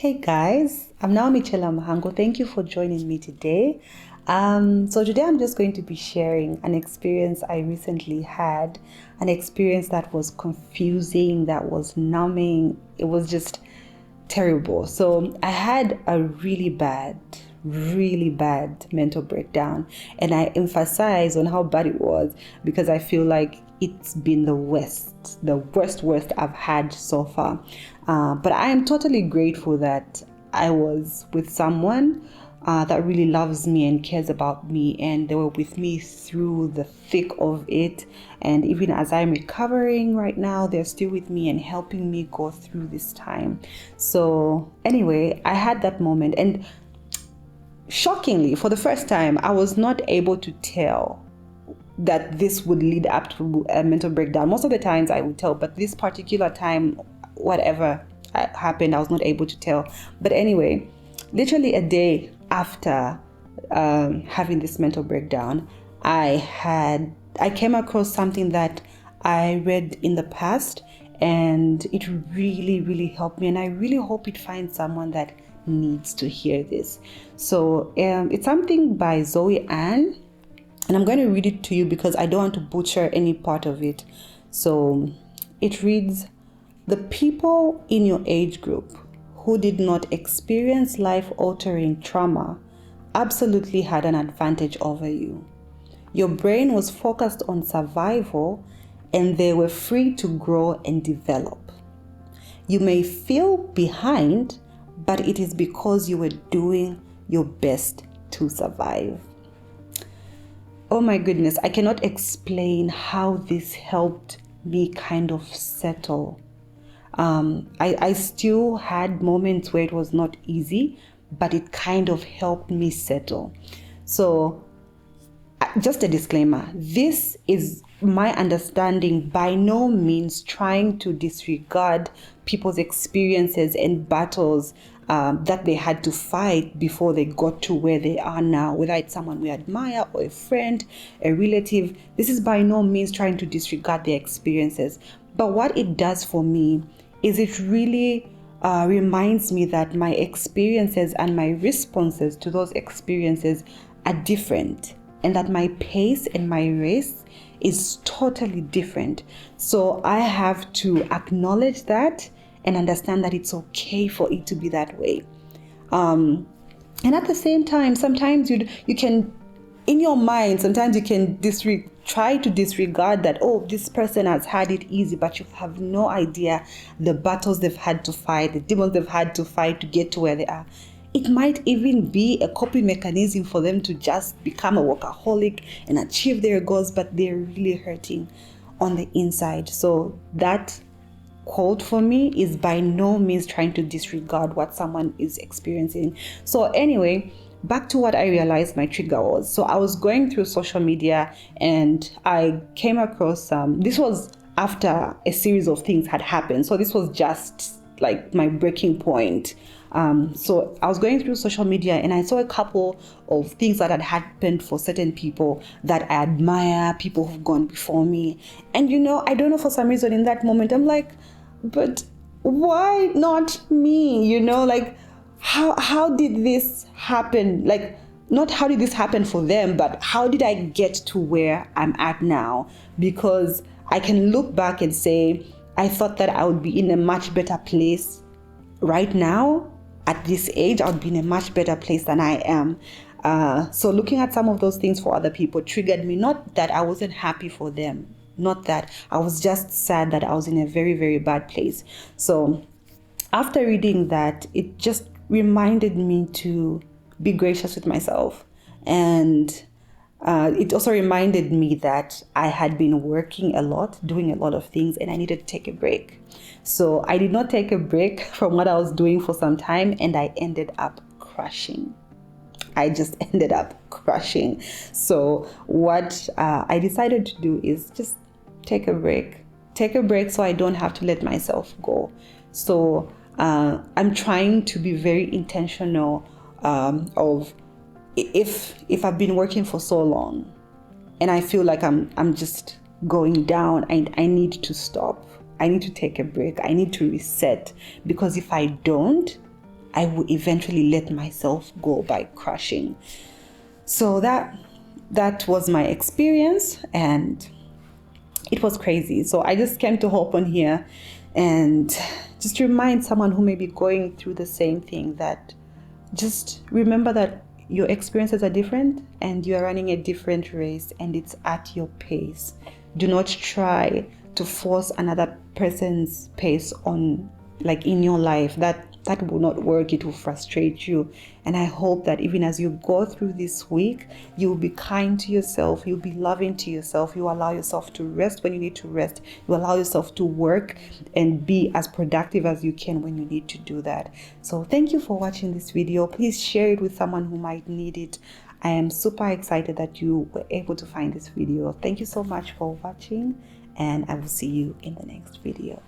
Hey guys, I'm Naomi Chela Mahango. Thank you for joining me today. So today I'm just going to be sharing an experience I recently had, an experience that was confusing, that was numbing. It was just terrible. So I had a really bad mental breakdown, and I emphasize on how bad it was because I feel like it's been the worst I've had so far. But I am totally grateful that I was with someone that really loves me and cares about me, and they were with me through the thick of it. And even as I'm recovering right now, they're still with me and helping me go through this time. So anyway, I had that moment, and shockingly, for the first time, I was not able to tell that this would lead up to a mental breakdown. Most of the times I would tell, but this particular time, whatever happened, I was not able to tell. But anyway, literally a day after having this mental breakdown, I came across something that I read in the past, and it really helped me, and I really hope it finds someone that needs to hear this. So it's something by Zoe Ann, and I'm going to read it to you because I don't want to butcher any part of it. So it reads, "The people in your age group who did not experience life-altering trauma absolutely had an advantage over you. Your brain was focused on survival, and they were free to grow and develop. You may feel behind, but it is because you were doing your best to survive." Oh my goodness, I cannot explain how this helped me kind of settle. I still had moments where it was not easy, but it kind of helped me settle. So just a disclaimer, this is my understanding, by no means trying to disregard people's experiences and battles that they had to fight before they got to where they are now, whether it's someone we admire or a friend, a relative. This is by no means trying to disregard their experiences. But what it does for me is it really reminds me that my experiences and my responses to those experiences are different, and that my pace and my race is totally different. So I have to acknowledge that and understand that it's okay for it to be that way. And at the same time, sometimes you can, in your mind, sometimes you can try to disregard that, oh, this person has had it easy, but you have no idea the battles they've had to fight, the demons they've had to fight to get to where they are. It might even be a coping mechanism for them to just become a workaholic and achieve their goals, but they're really hurting on the inside. So that quote for me is by no means trying to disregard what someone is experiencing. So anyway, back to what I realized my trigger was. So I was going through social media, and I came across this was after a series of things had happened. So this was just like my breaking point. So I was going through social media, and I saw a couple of things that had happened for certain people that I admire, people who've gone before me. And I don't know, for some reason in that moment, I'm like, but why not me? Like, how did this happen? Like, not how did this happen for them, but how did I get to where I'm at now? Because I can look back and say, I thought that I would be in a much better place right now. At this age, I would be in a much better place than I am. So looking at some of those things for other people triggered me. Not that I wasn't happy for them. Not that. I was just sad that I was in a very bad place. So after reading that, it just reminded me to be gracious with myself. And it also reminded me that I had been working a lot, doing a lot of things, and I needed to take a break. So I did not take a break from what I was doing for some time, and I ended up crashing. I just ended up crashing. So what I decided to do is just take a break so I don't have to let myself go. So I'm trying to be very intentional of if I've been working for so long and I feel like I'm just going down, I need to stop. I need to take a break. I need to reset, because if I don't, I would eventually let myself go by crashing. So that was my experience, and it was crazy. So I just came to hop on here and just remind someone who may be going through the same thing that just remember that your experiences are different and you are running a different race, and it's at your pace. Do not try to force another person's pace on, like, in your life. That will not work. It will frustrate you. And I hope that even as you go through this week, you'll be kind to yourself, you'll be loving to yourself, you allow yourself to rest when you need to rest, you allow yourself to work and be as productive as you can when you need to do that. So thank you for watching this video. Please share it with someone who might need it. I am super excited that you were able to find this video. Thank you so much for watching, and I will see you in the next video.